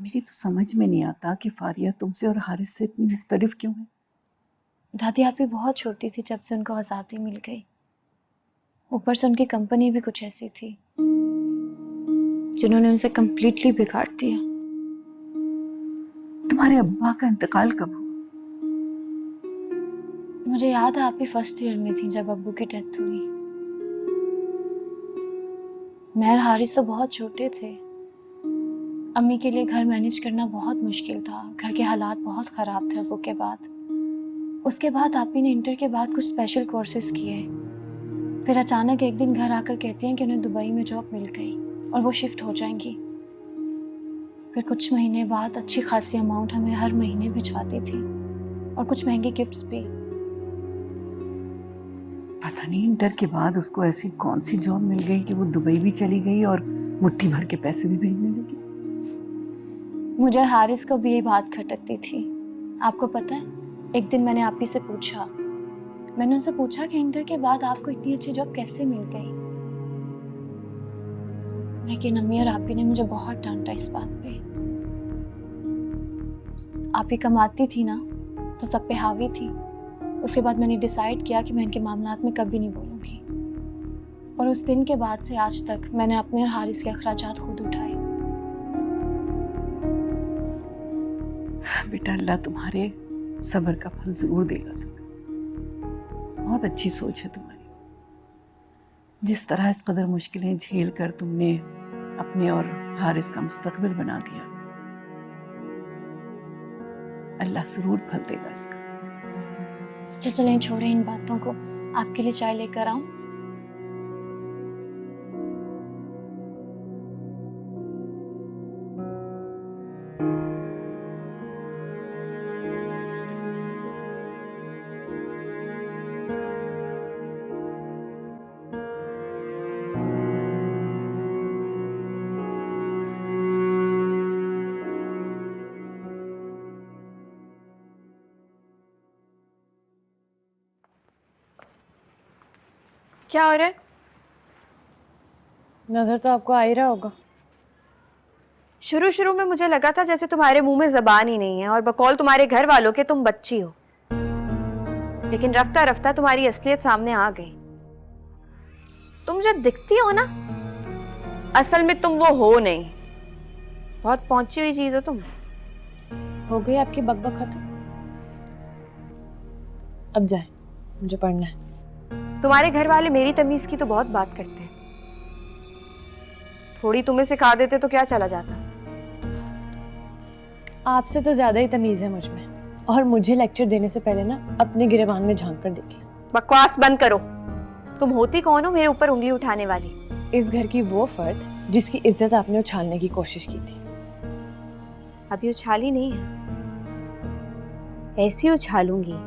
मेरी तो समझ में नहीं आता कि फारिया तुमसे और हारिस से इतनी मुख्तलिफ क्यों है। दादी आप भी बहुत छोटी थी जब से उनको आज़ादी मिल गई। ऊपर से उनकी कंपनी भी कुछ ऐसी थी जिन्होंने उनसे कंप्लीटली बिगाड़ दिया। तुम्हारे अब्बा का इंतकाल कब हुआ? मुझे याद है आप भी फर्स्ट ईयर में थी जब अब्बू की डेथ हुई। मैं और हारिस तो बहुत छोटे थे। अम्मी के लिए घर मैनेज करना बहुत मुश्किल था। घर के हालात बहुत ख़राब थे अब्बू के बाद। उसके बाद आपी ने इंटर के बाद कुछ स्पेशल कोर्सेज किए। फिर अचानक एक दिन घर आकर कहती हैं कि उन्हें दुबई में जॉब मिल गई और वो शिफ्ट हो जाएंगी। फिर कुछ महीने बाद अच्छी खासी अमाउंट हमें हर महीने भिजवाती थी और कुछ महंगे गिफ्ट्स भी। पता नहीं इंटर के बाद उसको ऐसी कौन सी जॉब मिल गई कि वो दुबई भी चली गई और मुट्ठी भर के पैसे भी भेजने लगी। मुझे और हारिस को भी ये बात खटकती थी। आपको पता है, एक दिन मैंने आपी से पूछा, मैंने उनसे पूछा कि इंटर के बाद आपको इतनी अच्छी जॉब कैसे मिल गई। लेकिन अम्मी और आपी ने मुझे बहुत डांटा इस बात पे। आपी कमाती थी ना तो सब पे हावी थी। उसके बाद मैंने डिसाइड किया कि मैं इनके मामलात में कभी नहीं बोलूंगी। और उस दिन के बाद से आज तक मैंने अपने और हारिस के अखराजात खुद उठाए। बेटा अल्लाह तुम्हारे सब्र का फल जरूर देगा तुम्हें। बहुत अच्छी सोच है तुम्हारी। जिस तरह इस कदर मुश्किलें झेल कर तुमने अपने और हारिस का मुस्तकबिल बना दिया, अल्लाह जरूर फल देगा इसका। तो चलें छोड़ें इन बातों को, आपके लिए चाय लेकर आऊं? क्या हो रहा है? नजर तो आपको आ ही रहा होगा। शुरू शुरू में मुझे लगा था जैसे तुम्हारे मुंह में जबान ही नहीं है और बकौल तुम्हारे घर वालों के तुम बच्ची हो, लेकिन रफ्ता रफ्ता तुम्हारी असलियत सामने आ गई। तुम जो दिखती हो ना, असल में तुम वो हो नहीं। बहुत पहुंची हुई चीज हो तुम। हो गई आपकी बकबक खत्म? अब जाए, मुझे पढ़ना है। तुम्हारे घर वाले मेरी तमीज की तो बहुत बात करते हैं। थोड़ी तुम्हें सिखा देते तो क्या चला जाता। आपसे तो ज्यादा ही तमीज है मुझ में। और मुझे लेक्चर देने से पहले ना अपने गिरेबान में झांक कर देखिए। बकवास बंद करो। तुम होती कौन हो मेरे ऊपर उंगली उठाने वाली? इस घर की वो फर्द जिसकी इज्जत आपने उछालने की कोशिश की थी। अभी उछाली नहीं है, ऐसी उछालूंगी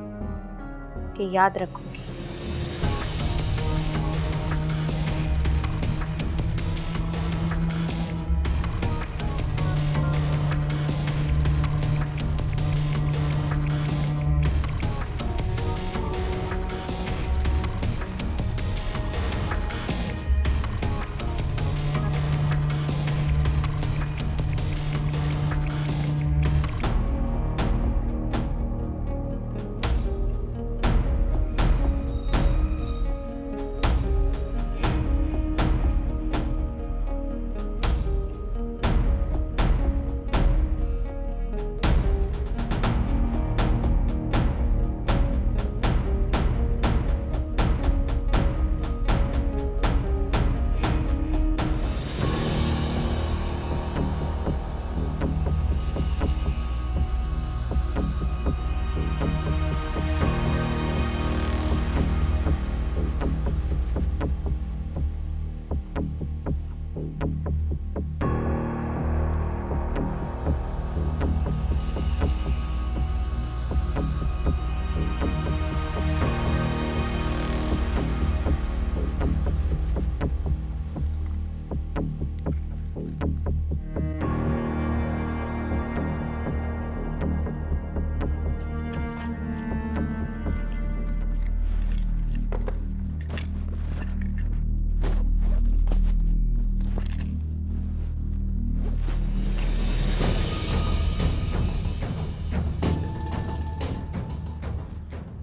कि याद रखूंगी।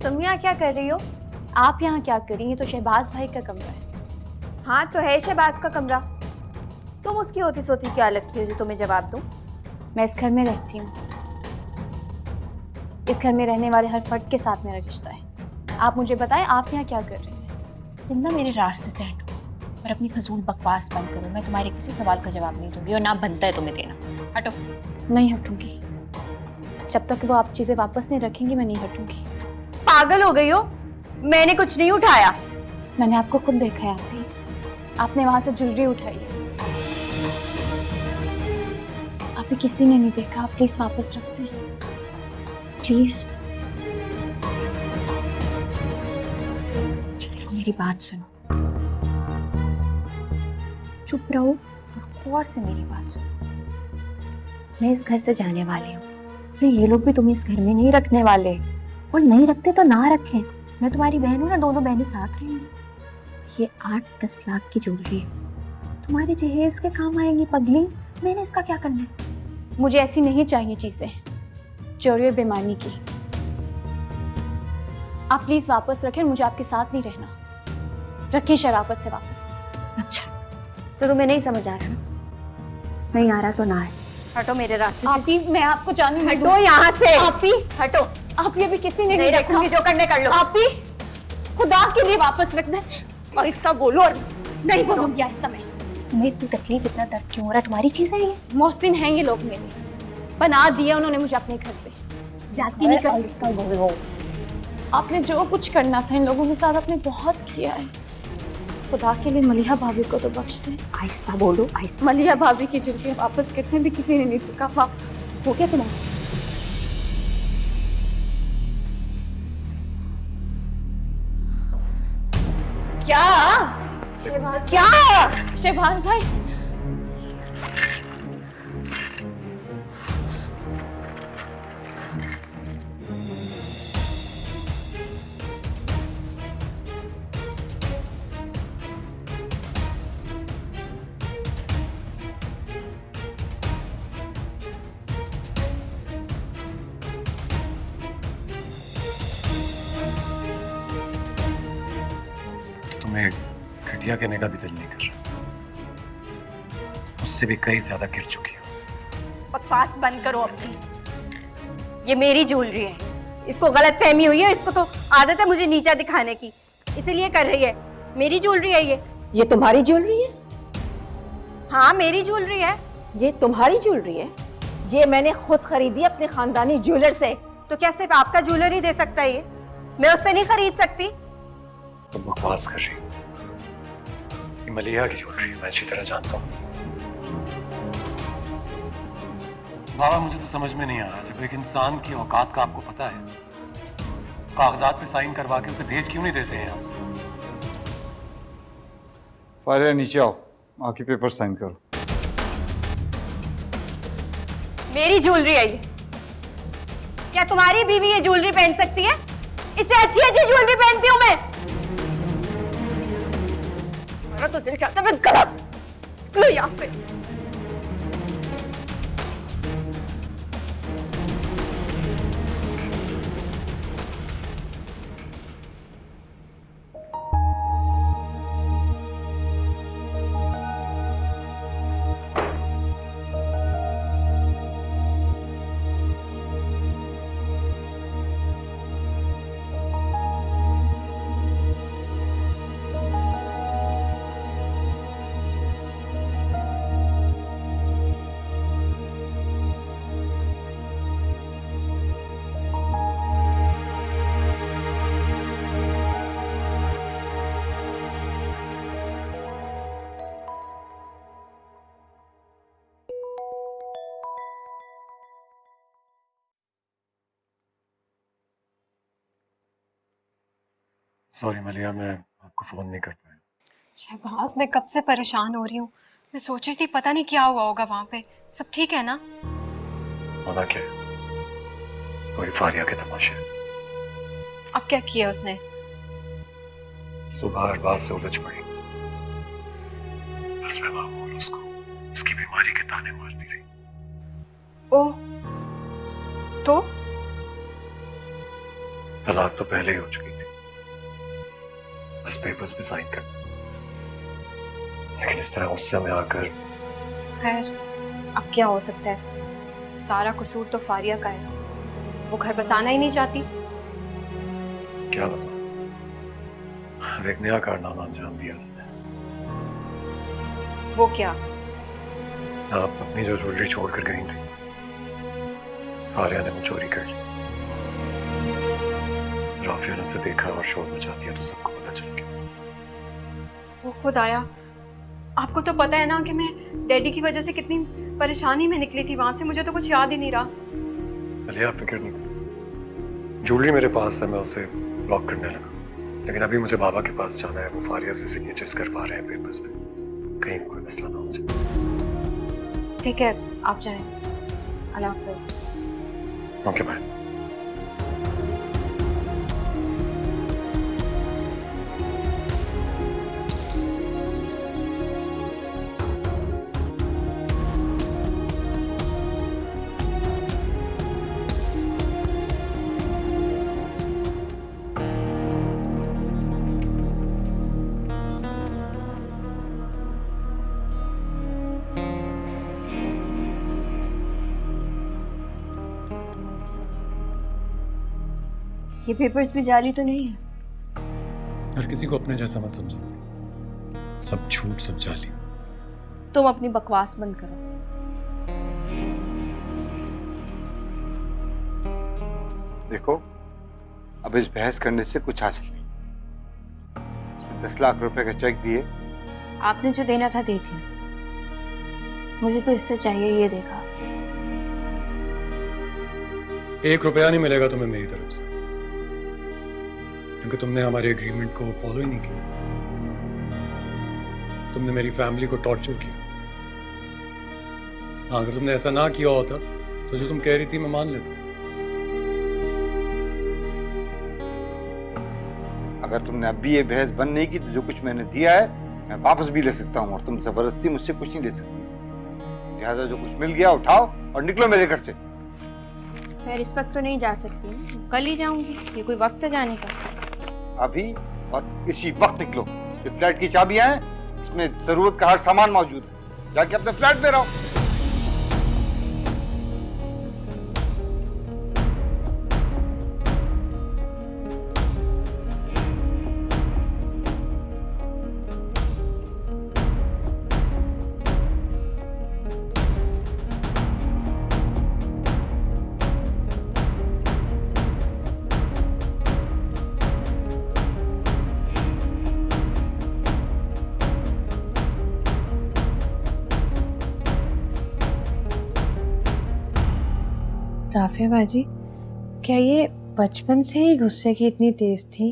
तुम यहाँ क्या कर रही हो? आप यहाँ क्या करेंगे? तो शहबाज भाई का कमरा है। हाँ तो है शहबाज का कमरा। तुम उसकी होती सोती क्या लगती हो जो तुम्हें जवाब दूं? मैं इस घर में रहती हूँ। इस घर में रहने वाले हर फर्द के साथ मेरा रिश्ता है। आप मुझे बताएं, आप यहाँ क्या कर रही हैं? तुम ना मेरे रास्ते से हटो और अपनी फजूल बकवास बंद करो। मैं तुम्हारे किसी सवाल का जवाब नहीं दूंगी और ना बनता है तुम्हें देना। हटो। नहीं हटूंगी। जब तक वो आप चीजें वापस नहीं रखेंगी मैं नहीं हटूंगी। पागल हो गई हो? मैंने कुछ नहीं उठाया। मैंने आपको खुद देखा है आपने वहां से ज्वेलरी उठाई है। अभी किसी ने नहीं देखा। आप प्लीज वापस रखते हैं प्लीज। मेरी बात सुनो, चुप रहो और गौर से मेरी बात सुनो। मैं इस घर से जाने वाली हूँ, फिर ये लोग भी तुम्हें इस घर में नहीं रखने वाले, और नहीं रखते तो ना रखें। मैं तुम्हारी बहन हूँ ना, दोनों बहनें साथ रहेंगी। ये 8-10 लाख की ज्वेलरी है, तुम्हारे जहेज के काम आएंगी पगली। मैंने इसका क्या करना है? मुझे ऐसी नहीं चाहिए चीजें, चोरी और बेईमानी की। आप प्लीज वापस रखें, मुझे आपके साथ नहीं रहना। रखें शराफत से वापस। अच्छा तो तुम्हें नहीं समझ आ रहा ना? नहीं आ रहा तो ना है। हटो मेरे रास्ते से। आप ही, मैं आपको जाने नहीं हटो यहाँ से। आप ही, हटो। आप ही अभी किसी ने नहीं नहीं रखूंगी, देखा। जो करने कर लो। आप ही खुदा के लिए वापस रख दें। और इसका बोलो और नहीं बोलूंगी आज समय। तुम्हें इतनी तकलीफ, इतना दर्द क्यों हो रहा है? तुम्हारी चीजें हैं ये। मोहसिन हैं ये लोग, मेरे बना दिया उन्होंने मुझे अपने घर पे। जाती नहीं कर सकती। आपने जो कुछ करना था इन लोगों के साथ आपने बहुत किया है। खुदा के लिए मलिहा भाभी को तो बख्श दे। आहिस्ता बोलो, आहिस्ता। मलिहा भाभी की ज्वेलरी वापस करते हैं भी किसी ने नहीं देखा। हो गया तुम्हारा? क्या शहबाज भाई? तुम्हें घटिया कहने का भी दिल नहीं कर रहा। उससे भी कई ज्यादा गिर चुकी हो। बकवास बंद करो अपनी। ये मेरी ज्वेलरी है, इसको गलत फहमी हुई है। इसको तो आदत है मुझे नीचा दिखाने की, इसीलिए कर रही है। मेरी ज्वेलरी है ये। ये तुम्हारी ज्वेलरी है? हाँ मेरी ज्वेलरी है। ये तुम्हारी ज्वेलरी है? ये मैंने खुद खरीदी अपने खानदानी ज्वेलर से। तो क्या सिर्फ आपका ज्वेलर ही दे सकता है ये? मैं उससे नहीं खरीद सकती? तुम बकवास कर रही हो। ये मलिया की ज्वेलरी है, मैं अच्छी तरह जानता हूँ। बाबा मुझे तो समझ में नहीं आ रहा, जब एक इंसान की औकात का आपको पता है, कागजात पे साइन करवा के उसे भेज क्यों नहीं देते हैं यहाँ से? फारिया नीचे आओ, आके पेपर साइन करो। मेरी ज्वेलरी है ये। क्या तुम्हारी बीवी ये ज्वेलरी पहन सकती है? इससे अच्छी अच्छी ज्वेलरी पहनती हूँ मैं। मेरा तो दिल चाहता है मैं गलत लो यहाँ से। सॉरी मलिया, मैं आपको फोन नहीं कर पाया। शहबाज, मैं कब से परेशान हो रही हूँ। मैं सोच रही थी पता नहीं क्या हुआ होगा वहां पे। सब ठीक है ना? होना क्या है? वही फारिया के तमाशे। अब क्या किया उसने? सुबह अरबाज से उलझ पड़ी, बस मैं मामूल उसको उसकी बीमारी के ताने मारती रही। ओ तो तलाक तो पहले ही हो चुकी थी, बस पेपर्स पे साइन करना था। लेकिन इस तरह गुस्से में आकर खैर, अब क्या हो सकता है? सारा कसूर तो फारिया का है। वो घर बस आना ही नहीं चाहती। क्या बताऊं, अब एक नया कारनामा अंजाम दिया उसने। वो क्या? आप अपनी जो ज्वेलरी छोड़कर गई थी, फारिया ने वो चोरी कर ली। राफिया ने उसे देखा और शोर मचा दिया तो सबको पता चल गया। वो खुद आया। आपको तो पता है ना कि मैं डैडी की वजह से कितनी परेशानी में निकली थी वहां से। मुझे तो कुछ याद ही नहीं रहा। अली आप फिक्र नहीं करो, ज्वेलरी मेरे पास है, मैं उसे लॉक करने लगा। लेकिन अभी मुझे बाबा के पास जाना है, वो फारिया से सिग्नेचर्स करवा रहे हैं पेपर्स पे, कहीं कोई मसला ना हो जाए। ठीक है, आप जाएं। अल्लाह हाफ़िज़। Okay bye. ये पेपर्स भी जाली तो नहीं है? हर किसी को अपने जैसा मत समझो, सब झूठ सब जाली। तुम अपनी बकवास बंद करो। देखो, अब इस बहस करने से कुछ हासिल नहीं। 10 लाख रुपए का चेक दिए। आपने जो देना था दे दिया। मुझे तो इससे चाहिए ये देखा। 1 रुपया नहीं मिलेगा तुम्हें मेरी तरफ से, क्योंकि तुमने हमारे एग्रीमेंट को फॉलो ही नहीं किया। तुमने मेरी फैमिली को टॉर्चर किया। हाँ, अगर तुमने ऐसा ना किया होता तो जो तुम कह रही थी मैं मान लेता। अगर तुमने अब भी ये बहस बंद नहीं की तो जो कुछ मैंने दिया है मैं वापस भी ले सकता हूँ, और तुम जबरदस्ती मुझसे कुछ नहीं ले सकती। लिहाजा जो कुछ मिल गया उठाओ और निकलो मेरे घर से। खैर, इस वक्त तो नहीं जा सकती, कल ही जाऊंगी। ये कोई वक्त है जाने का? अभी और इसी वक्त निकलो। ये फ्लैट की चाबियां हैं, इसमें जरूरत का हर सामान मौजूद है। जाके अपने फ्लैट में रहो। राफिया बाजी, क्या ये बचपन से ही गुस्से की इतनी तेज थी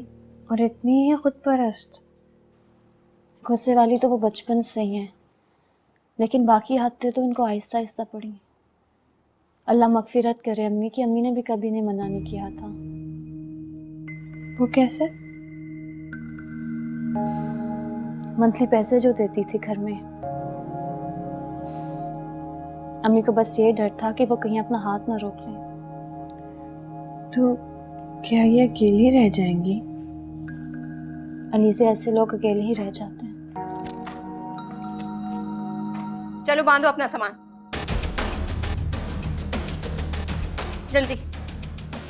और इतनी ही खुद परस्त? गुस्से वाली तो वो बचपन से ही हैं, लेकिन बाकी हदें तो उनको आहिस्ता आहिस्ता पड़ी। अल्लाह मगफिरत करे अम्मी की, अम्मी ने भी कभी नहीं मना नहीं किया था। वो कैसे? मंथली पैसे जो देती थी घर में, अम्मी को बस ये डर था कि वो कहीं अपना हाथ ना रोक लें। तो क्या ये अकेली रह जाएंगी? अली से ऐसे लोग अकेले ही रह जाते हैं। चलो बांधो अपना सामान जल्दी।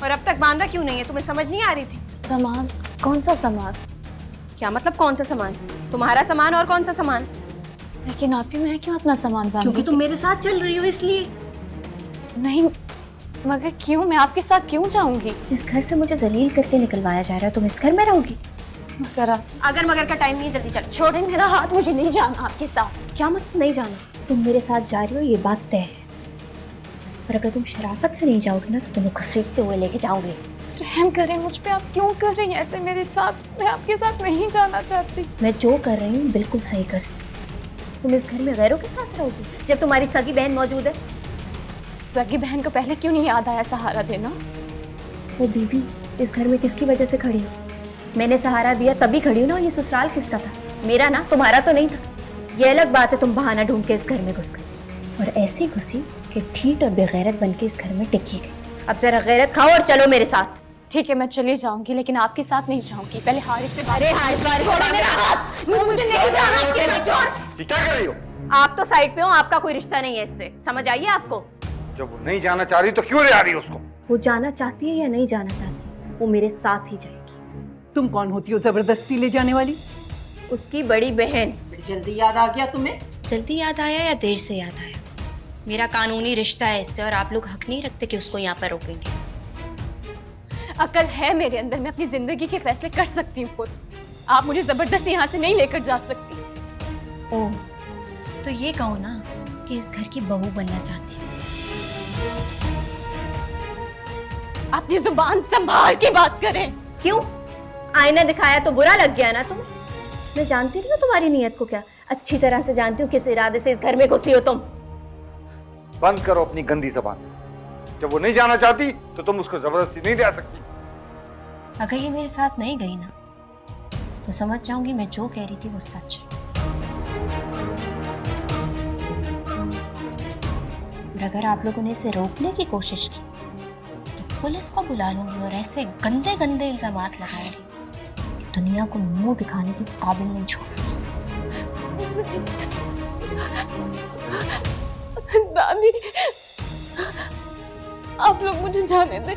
और अब तक बांधा क्यों नहीं है? तुम्हें समझ नहीं आ रही थी? सामान? कौन सा सामान? क्या मतलब कौन सा सामान? तुम्हारा सामान और कौन सा सामान? लेकिन आप ही, मैं क्यों अपना सामान बांधूं? क्योंकि तुम मेरे साथ चल रही हो इसलिए। नहीं, मगर क्यों? मैं आपके साथ क्यों जाऊंगी? इस घर से मुझे जलील करके निकलवाया जा रहा है, तुम इस घर में रहोगी? मगर अगर मगर का टाइम नहीं है, जल्दी चलो। छोड़ें मेरा हाथ, मुझे नहीं जाना आपके साथ। क्या मतलब नहीं जाना? तुम मेरे साथ जा रही हो, ये बात तय है। और अगर तुम शराफत से नहीं जाओगे ना तो तुम्हें घसीटते हुए लेके जाऊंगी। रहम करें मुझ पे, आप क्यों कर रही हैं ऐसे मेरे साथ? मैं आपके साथ नहीं जाना चाहती। मैं जो कर रही हूँ बिल्कुल सही कर रही हूँ। तुम इस घर में गैरों के साथ रहोगी जब तुम्हारी सगी बहन मौजूद है? सगी बहन को पहले क्यों नहीं याद आया सहारा देना? वो बीबी इस घर में किसकी वजह से खड़ी हो? मैंने सहारा दिया तभी खड़ी हूँ ना। और ये ससुराल किसका था? मेरा ना, तुम्हारा तो नहीं था। ये अलग बात है तुम बहाना ढूंढ के इस घर में घुस गई, और ऐसी घुसी कि ठीठ और बेगैरत बन के इस घर में टिकी गई। अब जरा गैरत खाओ और चलो मेरे साथ। ठीक है, मैं चली जाऊंगी, लेकिन आपके साथ नहीं जाऊंगी। पहले हारिस से अरे हारिस छोड़ो मेरा हाथ, मुझे नहीं जाना आपके साथ, छोड़। ये क्या कर रही हो? आप तो साइड पे हो, आपका कोई रिश्ता नहीं है इससे, समझ आइए आपको। जब वो नहीं जाना चाह रही तो क्यों ले आ रही है उसको? वो जाना चाहती है या नहीं जाना चाहती, वो मेरे साथ ही जाएगी। तुम कौन होती हो जबरदस्ती ले जाने वाली? उसकी बड़ी बहन। बड़ी जल्दी याद आ गया तुम्हें? जल्दी याद आया या देर से याद आया? मेरा कानूनी रिश्ता है इससे, और आप लोग हक नहीं रखते कि उसको यहाँ पर रोकेंगे। अकल है मेरे अंदर, मैं अपनी जिंदगी के फैसले कर सकती हूँ खुद। आप मुझे जबरदस्ती यहाँ से नहीं लेकर जा सकती। ओह, तो ये कहो ना कि इस घर की बहू बनना चाहती है। अपनी जुबान संभाल के बात करें। क्यों? आईना दिखाया तो बुरा लग गया ना तुम्हें? मैं जानती नहीं हूँ तुम्हारी नीयत को, क्या अच्छी तरह से जानती हूँ किस इरादे से इस घर में घुसी हो तुम। बंद करो अपनी गंदी जबान। जब वो नहीं जाना चाहती तो तुम उसको जबरदस्ती नहीं ले आ सकती। अगर ये मेरे साथ नहीं गई ना तो समझ जाऊंगी मैं जो कह रही थी वो सच है। और अगर आप लोगों ने इसे रोकने की कोशिश की तो पुलिस को बुला लूंगी और ऐसे गंदे गंदे इल्जामात लगाऊंगी, दुनिया को मुंह दिखाने के काबिल नहीं छोड़ूंगी। दादी, आप लोग मुझे जाने दें।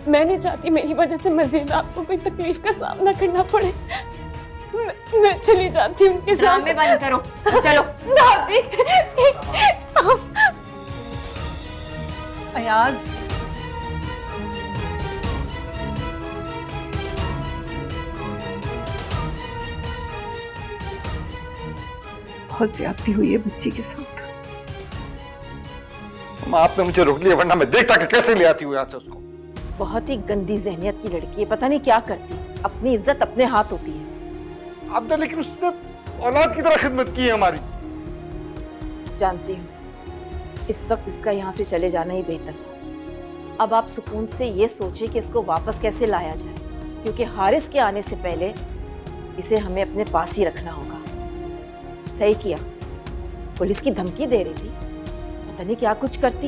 मैं नहीं चाहती मेरी वजह से मजीद आपको कोई तकलीफ का सामना करना पड़े। मैं चली जाती हूँ उनके साथ। ड्रामे बंद करो, चलो। दादी, अयाज, बहुत ज्यादती हुई है बच्ची के साथ। आपने मुझे रोक लिया, वरना मैं देखता कि कैसे ले आती हूँ यहाँ से उसको। बहुत ही गंदी जहनियत की लड़की है, पता नहीं क्या करती। अपनी इज्जत अपने हाथ होती है। अब तो लेकिन उसने औलाद की तरह खिदमत की है हमारी। जानती हूँ इस वक्त इसका यहाँ से चले जाना ही बेहतर था। अब आप सुकून से ये सोचें कि इसको वापस कैसे लाया जाए, क्योंकि हारिस के आने से पहले इसे हमें अपने पास ही रखना होगा। सही किया, पुलिस की धमकी दे रही थी, पता नहीं क्या कुछ करती।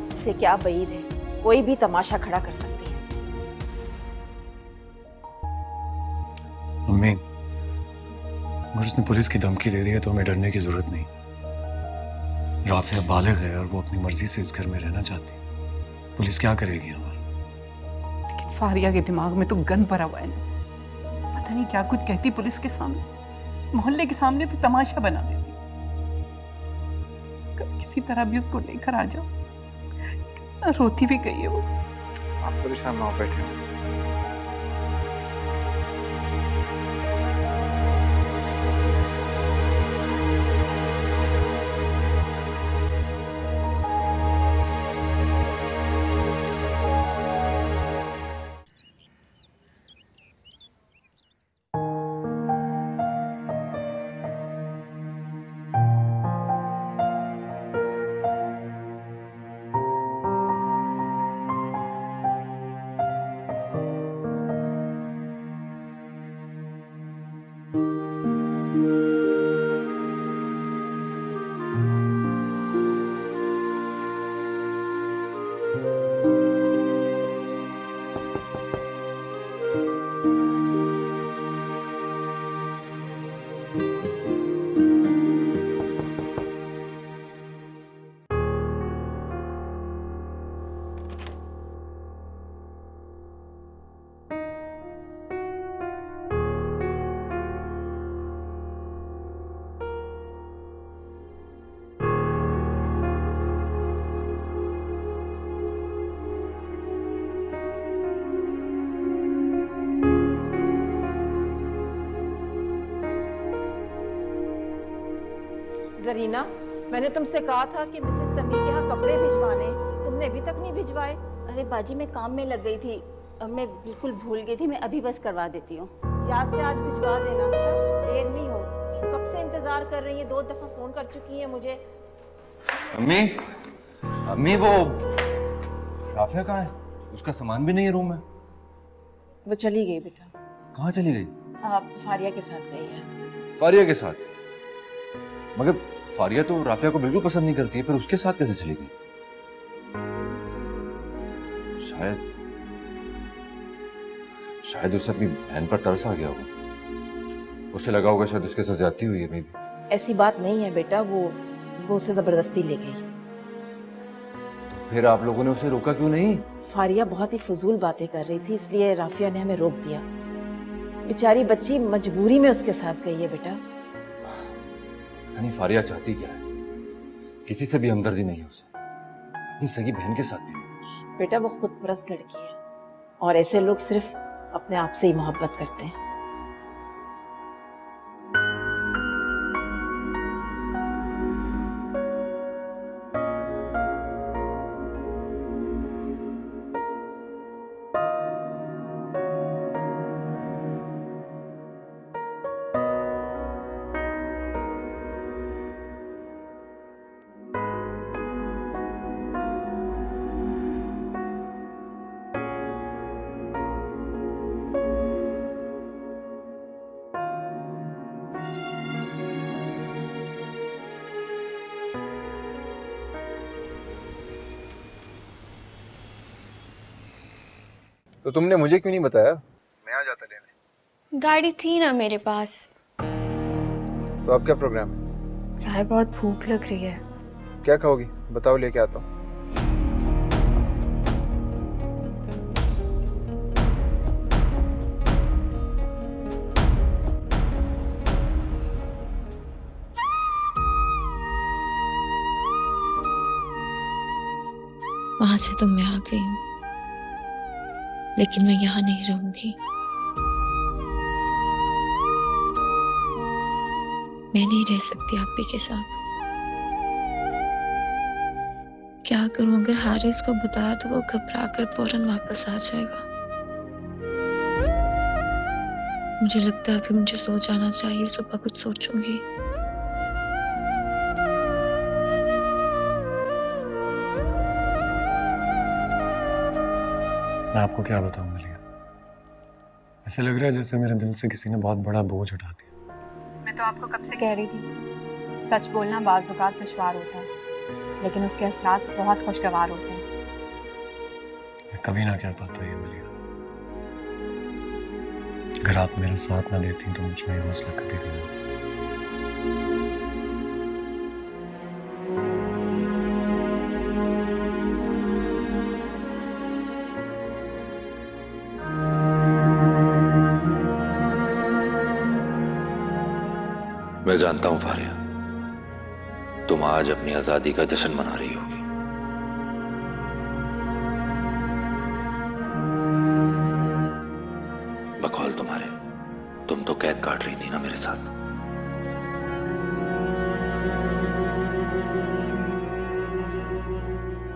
इससे क्या बईद है, कोई भी तमाशा खड़ा कर सकती है। मम्मी, अगर उसने पुलिस की धमकी दे दी है तो हमें डरने की जरूरत नहीं। राफिया बालिग है और वो अपनी मर्जी से इस घर में रहना चाहती है। पुलिस क्या करेगी हमारा? लेकिन फारिया के दिमाग में तो गन भरा हुआ है ना। पता नहीं क्या कुछ कहती पुलिस के सामने, मोहल्ले के सामने तो तमाशा बना देती। किसी तरह भी उसको लेकर आ जाओ। कितना रोती भी गई है वो। आप परेशान ना हो, बैठे हो। जरीना, मैंने तुमसे कहा था कि मिसेस समी के यहाँ कपड़े भिजवाने, तुमने अभी तक नहीं भिजवाए। अरे बाजी, मैं काम में लग गई थी और मैं बिल्कुल भूल गई थी। मैं अभी बस करवा देती हूँ। याद से आज भिजवा देना। अच्छा, देर नहीं हो। कब से इंतजार कर रही है, 2 दफा फोन कर चुकी है मुझे। अम्मी, अम्मी वो राफिया कहाँ है? उसका सामान भी नहीं है रूम में। वो चली गई बेटा। कहाँ चली गई? आप फारिया के साथ गई है। फारिया के साथ? मगर फारिया तो राफिया को बिल्कुल पसंद नहीं करती है, फिर उसके साथ कैसे चली गई? शायद शायद उसे अपनी बहन पर तरस आ गया होगा। उसे लगा होगा शायद उसके साथ ज्यादती हुई है। May be. ऐसी बात नहीं है बेटा, वो उसे जबरदस्ती ले गई। फिर आप लोगों ने उसे रोका क्यों नहीं? फारिया बहुत ही फजूल बातें कर रही थी, इसलिए राफिया ने हमें रोक दिया। बेचारी बच्ची मजबूरी में उसके साथ गई है बेटा। पता नहीं फारिया चाहती क्या है। किसी से भी हमदर्दी नहीं है उसे, अपनी सगी बहन के साथ भी नहीं। बेटा वो खुद परस्त लड़की है और ऐसे लोग सिर्फ अपने आप से ही मोहब्बत करते हैं। तो तुमने मुझे क्यों नहीं बताया? मैं आ जाता लेने। गाड़ी थी ना मेरे पास। तो अब क्या प्रोग्राम है? यार बहुत भूख लग रही है। क्या खाओगी बताओ, लेके आता हूँ। वहां से तो मैं आ गई हूँ, लेकिन मैं यहाँ नहीं रहूंगी। मैं नहीं रह सकती आपी के साथ। क्या करूं? अगर हारिस को बताया तो वो घबरा कर फौरन वापस आ जाएगा। मुझे लगता है अभी मुझे सो जाना चाहिए, सुबह कुछ सोचूंगी। मैं आपको क्या बताऊं मलिया, ऐसे लग रहा है जैसे मेरे दिल से किसी ने बहुत बड़ा बोझ उठा दिया। मैं तो आपको कब से कह रही थी, सच बोलना बाज़ औक़ात दुश्वार होता है, लेकिन उसके असरात बहुत खुशगवार होते हैं। मैं कभी ना कह पाता ये मलिया। अगर आप मेरा साथ ना देती तो मुझ में ये हौसला कभी भी नहीं होता। मैं जानता हूं फारिया, तुम आज अपनी आजादी का जश्न मना रही होगी। बकौल तुम्हारे, तुम तो कैद काट रही थी ना मेरे साथ।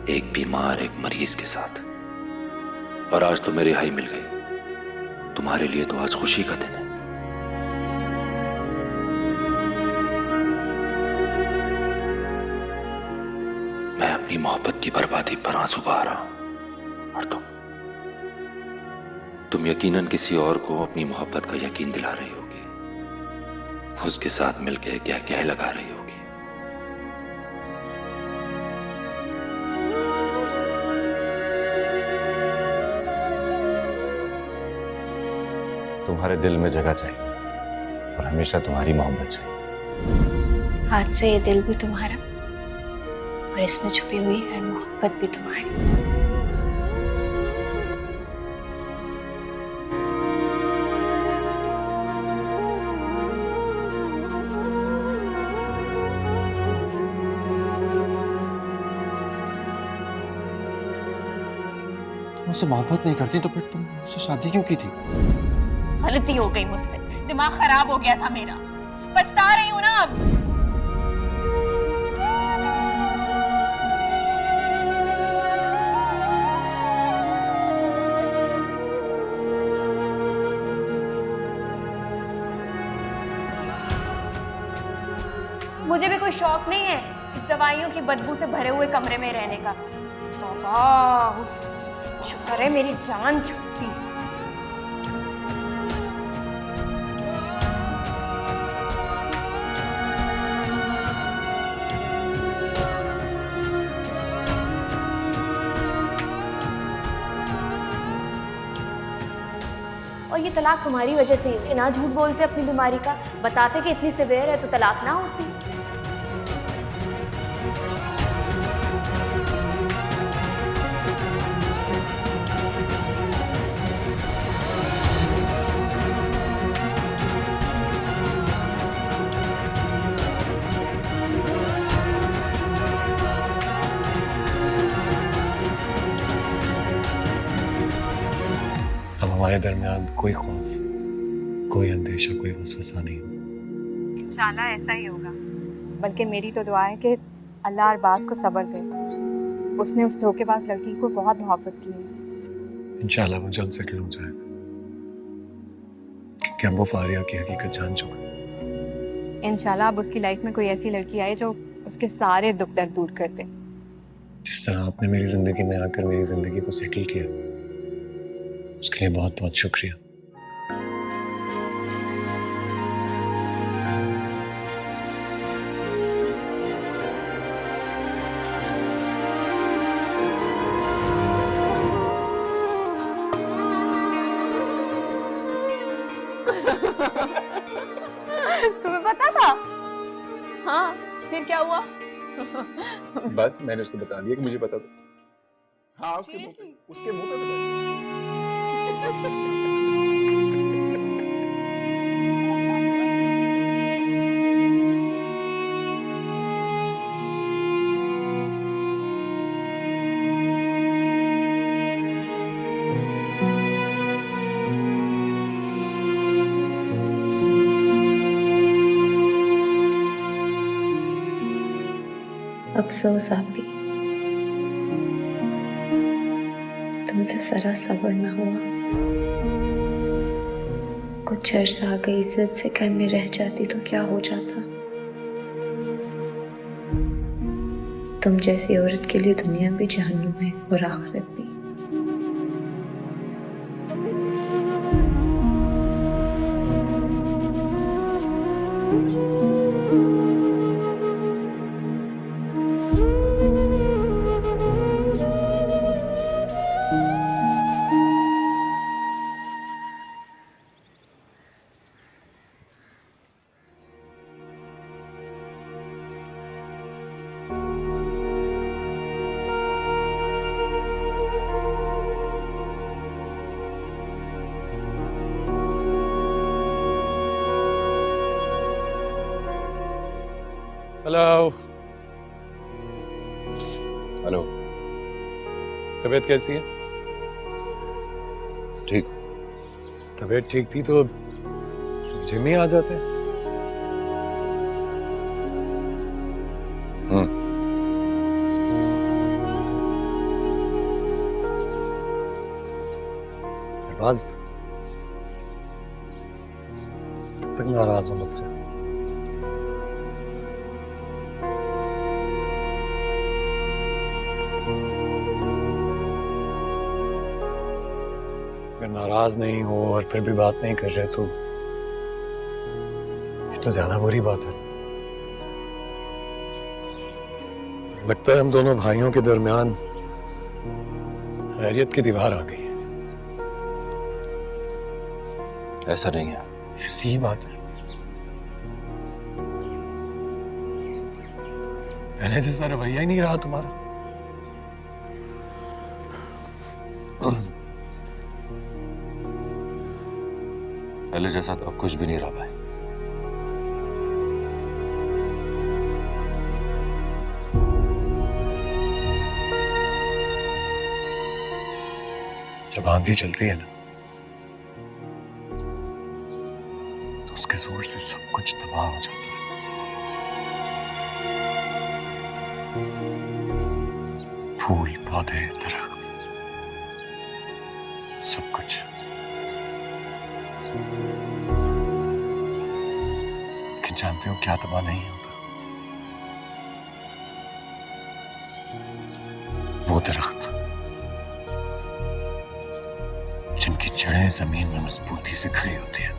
एक बीमार, एक मरीज के साथ। और आज तुम्हें रिहाई मिल गई। तुम्हारे लिए तो आज खुशी का दिन है। मैं अपनी मोहब्बत की बर्बादी पर आंसू बहा रहा हूं, और तुम यकीनन किसी और को अपनी मोहब्बत का यकीन दिला रही होगी। उसके साथ मिलकर क्या क्या लगा रही होगी। तुम्हारे दिल में जगह चाहिए और हमेशा तुम्हारी मोहब्बत चाहिए। आज से ये दिल भी तुम्हारा और इसमें छुपी हुई हर मोहब्बत भी तुम्हारी। तुम उससे मोहब्बत नहीं करती तो फिर तुम उससे शादी क्यों की थी? गलती हो गई मुझसे, दिमाग खराब हो गया था मेरा। पछता रही हूं ना अब। मुझे भी कोई शौक नहीं है इस दवाइयों की बदबू से भरे हुए कमरे में रहने का। तौबा, उफ, शुक्र है मेरी जान छूटी। और ये तलाक तुम्हारी वजह से ही हुई। ना झूठ बोलते अपनी बीमारी का, बताते कि इतनी सिवियर है तो तलाक ना होती। अब हमारे दरमियान कोई खौफ, कोई अंदेशा, कोई वसवसा नहीं। इंशाल्लाह ऐसा ही होगा। बल्कि मेरी तो दुआ है कि अल्लाह अरबाज को सब्र दे। उसने उस धोखेबाज लड़की को बहुत मोहब्बत की है। इंशाल्लाह वो जल्द सेटल हो जाएगा, क्योंकि अब वो फारिया की हकीकत जान चुका है। इंशाल्लाह अब उसकी लाइफ में कोई ऐसी लड़की आए जो उसके सारे दुख दर्द दूर कर दे। जिस तरह आपने मेरी जिंदगी में आकर मेरी जिंदगी को सेटल किया, उसके लिए बहुत बहुत शुक्रिया। तुम्हें पता था? हाँ, फिर क्या हुआ? बस मैंने उसको बता दिया कि मुझे पता था। हाँ, उसके मुंह पे बता दिया। अफसोस आप भी, तुमसे जरा सब्र ना हुआ। कुछ अर्सा आगे इज्जत से घर में रह जाती तो क्या हो जाता। तुम जैसी औरत के लिए दुनिया भी जहन्नुम है और आखिरत भी। हेलो। हेलो। तबीयत कैसी है? ठीक। तबीयत ठीक थी तो जिम ही आ जाते। अरबाज, कब तक नाराज हो मुझसे? अगर नाराज नहीं हो और फिर भी बात नहीं कर रहे तो ये तो ज्यादा बुरी बात है। लगता है हम दोनों भाइयों के दरमियान खैरियत की दीवार आ गई है। ऐसा नहीं है। ऐसी ही बात है। पहले जैसा रवैया ही नहीं रहा तुम्हारा। पहले जैसा तो अब कुछ भी नहीं रहा भाई। जब आंधी चलती है ना तो उसके जोर से सब कुछ तबाह हो जाता है। फूल, पौधे, दरख्त, सब कुछ। लेकिन जानते हो क्या तबाह नहीं होता? वो दरख्त जिनकी जड़ें जमीन में मजबूती से खड़ी होती है।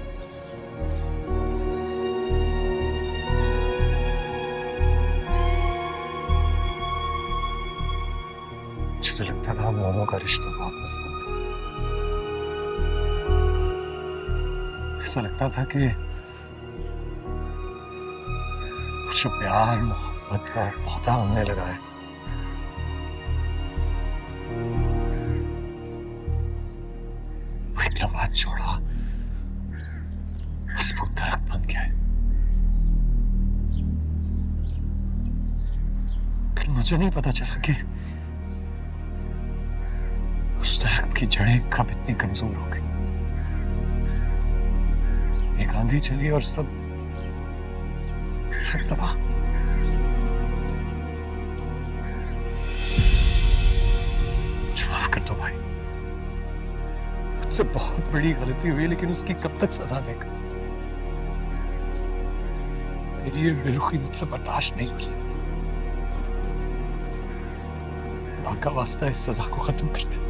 मुझे तो लगता था हम दोनों का रिश्ता बहुत मजबूत है, ऐसा लगता था कि जो प्यार मोहब्बत का पौधा हमने लगाया था वो एक लम्हा छोड़ा मजबूत दरख्त बन गया है। लेकिन मुझे नहीं पता चला कि उस दरख्त की जड़ें कब इतनी कमजोर हो गई। एक आंधी चली और सब तबाह। माफ कर दो भाई, मुझसे बहुत बड़ी गलती हुई, लेकिन उसकी कब तक सजा देगा? तेरी ये बेरुखी मुझसे बर्दाश्त नहीं हो रही। मां का वास्ता इस सजा को खत्म कर दे।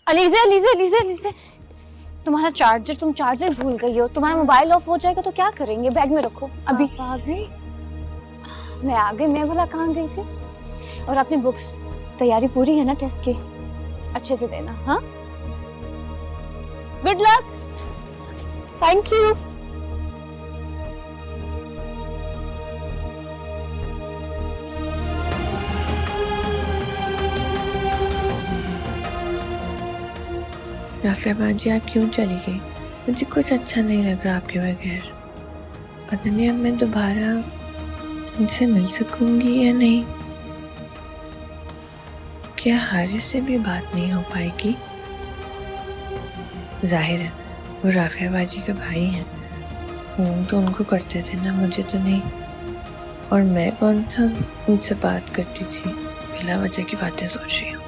अलीज़े अलीज़े अलीज़े अलीज़े, तुम्हारा चार्जर, तुम चार्जर भूल गई हो। तुम्हारा मोबाइल ऑफ हो जाएगा तो क्या करेंगे? बैग में रखो। अभी आ गई? मैं आ गई। मैं बोला कहाँ गई थी? और अपनी बुक्स, तैयारी पूरी है ना टेस्ट की? अच्छे से देना। हाँ, good luck. Thank you. Rafia बाजी, आप क्यों चली गई? मुझे कुछ अच्छा नहीं लग रहा आपके बगैर। पता नहीं अब मैं दोबारा इनसे मिल सकूंगी या नहीं। क्या हारिस से भी बात नहीं हो पाएगी? जाहिर है वो राफिया बाजी के भाई हैं, फोन तो उनको करते थे ना, मुझे तो नहीं। और मैं कौन सा उनसे बात करती थी? बिला वजह की बातें सोच रही हूँ।